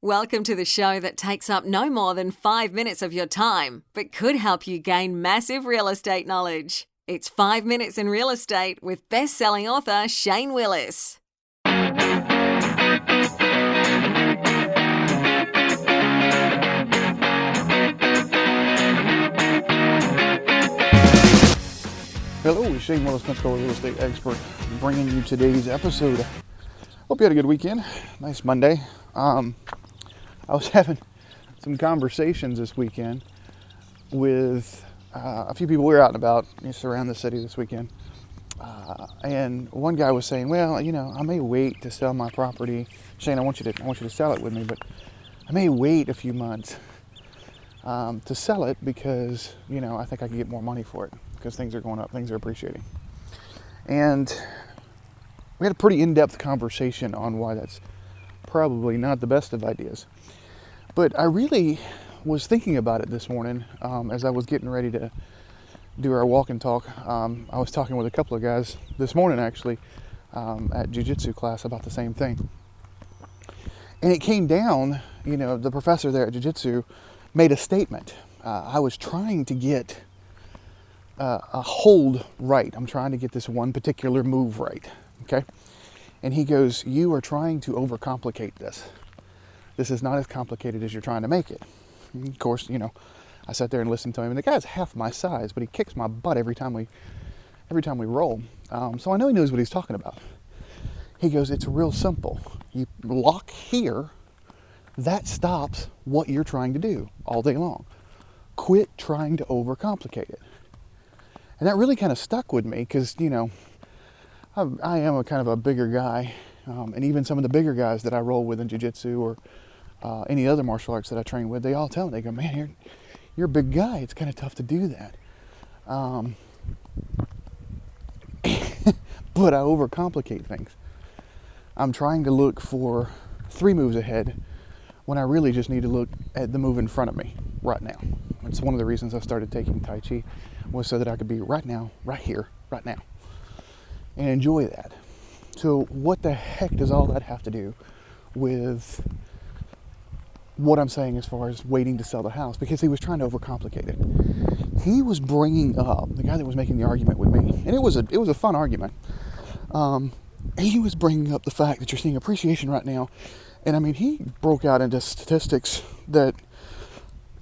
Welcome to the show that takes up no more than 5 minutes of your time, but could help you gain massive real estate knowledge. It's 5 Minutes in Real Estate with best-selling author Shane Willis. Hello, Shane Willis, Pensacola real estate expert, bringing you today's episode. Hope you had a good weekend. Nice Monday. I was having some conversations this weekend with a few people. We were out and about just around the city this weekend. And one guy was saying, well, I may wait to sell my property. Shane, I want you to sell it with me, but I may wait a few months to sell it because, I think I can get more money for it because things are going up, things are appreciating. And we had a pretty in-depth conversation on why that's probably not the best of ideas. But I really was thinking about it this morning as I was getting ready to do our walk and talk. I was talking with a couple of guys this morning actually at jiu-jitsu class about the same thing. And it came down, the professor there at jiu-jitsu made a statement. I was trying to get a hold right. I'm trying to get this one particular move right, okay? And he goes, you are trying to overcomplicate this. This is not as complicated as you're trying to make it. And of course, I sat there and listened to him, and the guy's half my size, but he kicks my butt every time we roll. So I know he knows what he's talking about. He goes, it's real simple. You lock here, that stops what you're trying to do all day long. Quit trying to overcomplicate it. And that really kind of stuck with me because, I am a kind of a bigger guy. And even some of the bigger guys that I roll with in jiu-jitsu or any other martial arts that I train with, they all tell me, they go, man, you're a big guy. It's kind of tough to do that. But I overcomplicate things. I'm trying to look for 3 moves ahead when I really just need to look at the move in front of me right now. It's one of the reasons I started taking Tai Chi was so that I could be right now, right here, right now, and enjoy that. So what the heck does all that have to do with what I'm saying as far as waiting to sell the house? Because he was trying to overcomplicate it. He was bringing up, the guy that was making the argument with me, and it was a fun argument. He was bringing up the fact that you're seeing appreciation right now. And he broke out into statistics that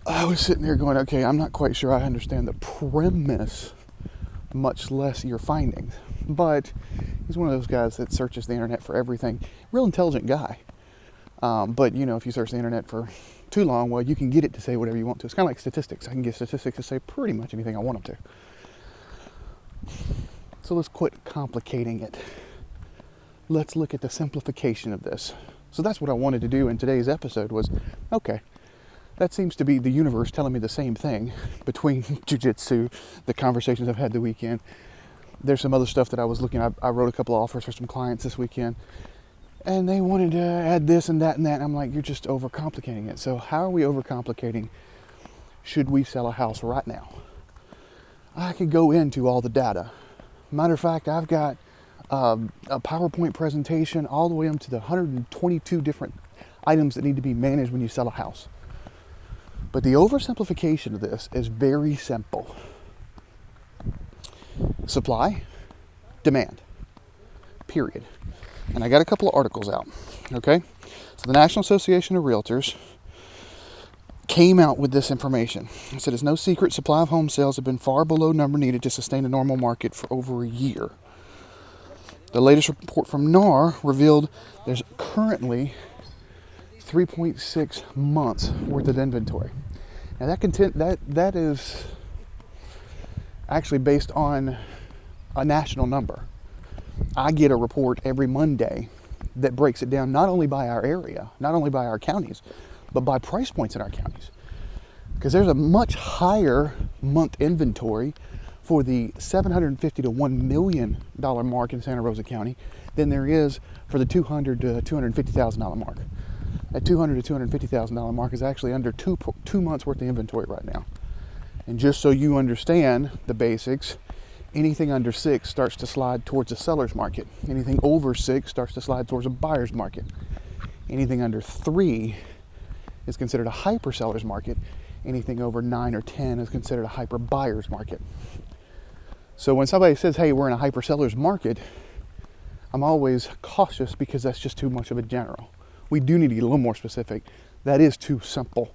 I was sitting there going, okay, I'm not quite sure I understand the premise, much less your findings. But he's one of those guys that searches the internet for everything. Real intelligent guy. But, if you search the internet for too long, well, you can get it to say whatever you want to. It's kind of like statistics. I can get statistics to say pretty much anything I want them to. So let's quit complicating it. Let's look at the simplification of this. So that's what I wanted to do in today's episode was, okay, that seems to be the universe telling me the same thing between jiu-jitsu, the conversations I've had the weekend. There's some other stuff that I was looking at. I wrote a couple of offers for some clients this weekend, and they wanted to add this and that and that. And I'm like, you're just overcomplicating it. So how are we overcomplicating? Should we sell a house right now? I could go into all the data. Matter of fact, I've got a PowerPoint presentation all the way up to the 122 different items that need to be managed when you sell a house. But the oversimplification of this is very simple. Supply, demand, period. And I got a couple of articles out, okay? So the National Association of Realtors came out with this information. It said, it's no secret supply of home sales have been far below number needed to sustain a normal market for over a year. The latest report from NAR revealed there's currently 3.6 months worth of inventory. Now that is actually based on a national number. I get a report every Monday that breaks it down not only by our area, not only by our counties, but by price points in our counties. Because there's a much higher month inventory for the $750,000 to $1 million mark in Santa Rosa County than there is for the $200,000 to $250,000 mark. That $200,000 to $250,000 mark is actually under two months worth of inventory right now. And just so you understand the basics, anything under 6 starts to slide towards a seller's market. Anything over 6 starts to slide towards a buyer's market. Anything under 3 is considered a hyper seller's market. Anything over 9 or 10 is considered a hyper buyer's market. So when somebody says, hey, we're in a hyper seller's market, I'm always cautious because that's just too much of a general. We do need to get a little more specific. That is too simple.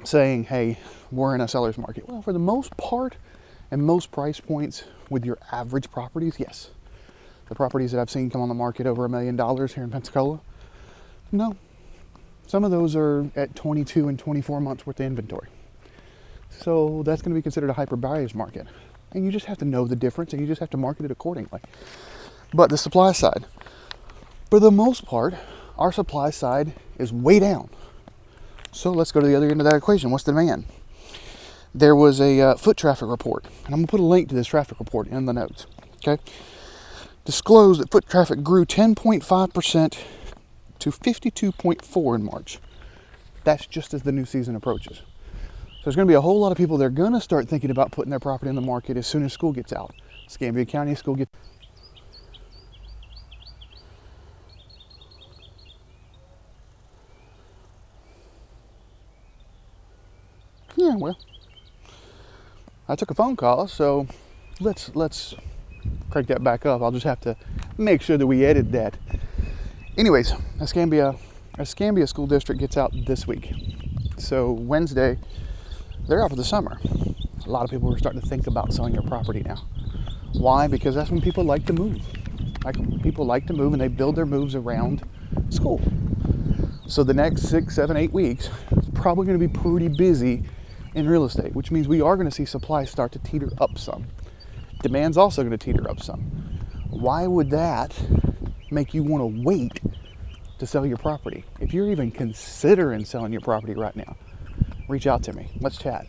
Saying, hey, we're in a seller's market. Well, for the most part and most price points with your average properties, yes. The properties that I've seen come on the market over $1 million here in Pensacola, no. Some of those are at 22 and 24 months worth of inventory. So that's going to be considered a hyper buyer's market. And you just have to know the difference and you just have to market it accordingly. But the supply side, for the most part, our supply side is way down. So let's go to the other end of that equation. What's the demand? There was a foot traffic report, and I'm going to put a link to this traffic report in the notes. Okay, disclosed that foot traffic grew 10.5% to 52.4 in March. That's just as the new season approaches. So there's going to be a whole lot of people that are going to start thinking about putting their property in the market as soon as school gets out. Escambia County school gets. Yeah, well, I took a phone call, so let's crank that back up. I'll just have to make sure that we edit that. Anyways, Escambia School District gets out this week. So Wednesday, they're out for the summer. A lot of people are starting to think about selling their property now. Why? Because that's when people like to move. People like to move and they build their moves around school. So the next 6, 7, 8 weeks is probably going to be pretty busy in real estate, which means we are going to see supply start to teeter up some. Demand's also going to teeter up some. Why would that make you want to wait to sell your property? If you're even considering selling your property right now, reach out to me. Let's chat.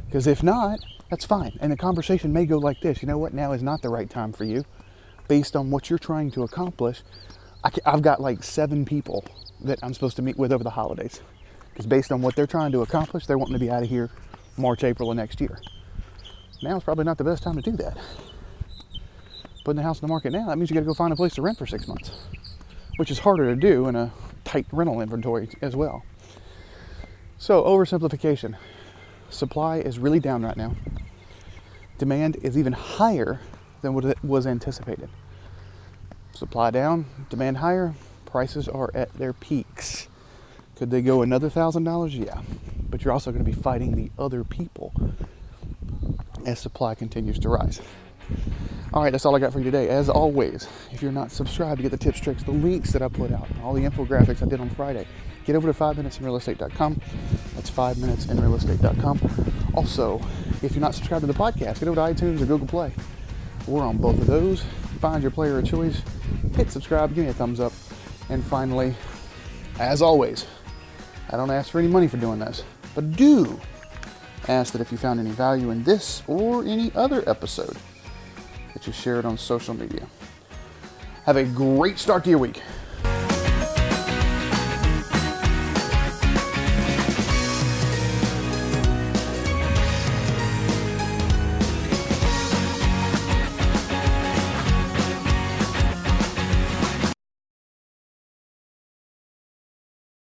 Because if not, that's fine. And the conversation may go like this. You know what? Now is not the right time for you. Based on what you're trying to accomplish, I've got like 7 people that I'm supposed to meet with over the holidays. Because based on what they're trying to accomplish, they're wanting to be out of here March, April of next year. Now is probably not the best time to do that. Putting the house in the market now, that means you got to go find a place to rent for 6 months, which is harder to do in a tight rental inventory as well. So oversimplification, supply is really down right now. Demand is even higher than what was anticipated. Supply down, demand higher, prices are at their peaks. Could they go another $1,000? Yeah, but you're also going to be fighting the other people as supply continues to rise. All right, that's all I got for you today. As always, if you're not subscribed to get the tips, tricks, the links that I put out, all the infographics I did on Friday, get over to 5minutesinrealestate.com. That's 5minutesinrealestate.com. Also, if you're not subscribed to the podcast, get over to iTunes or Google Play. We're on both of those. Find your player of choice, hit subscribe, give me a thumbs up. And finally, as always, I don't ask for any money for doing this, but do ask that if you found any value in this or any other episode, that you share it on social media. Have a great start to your week.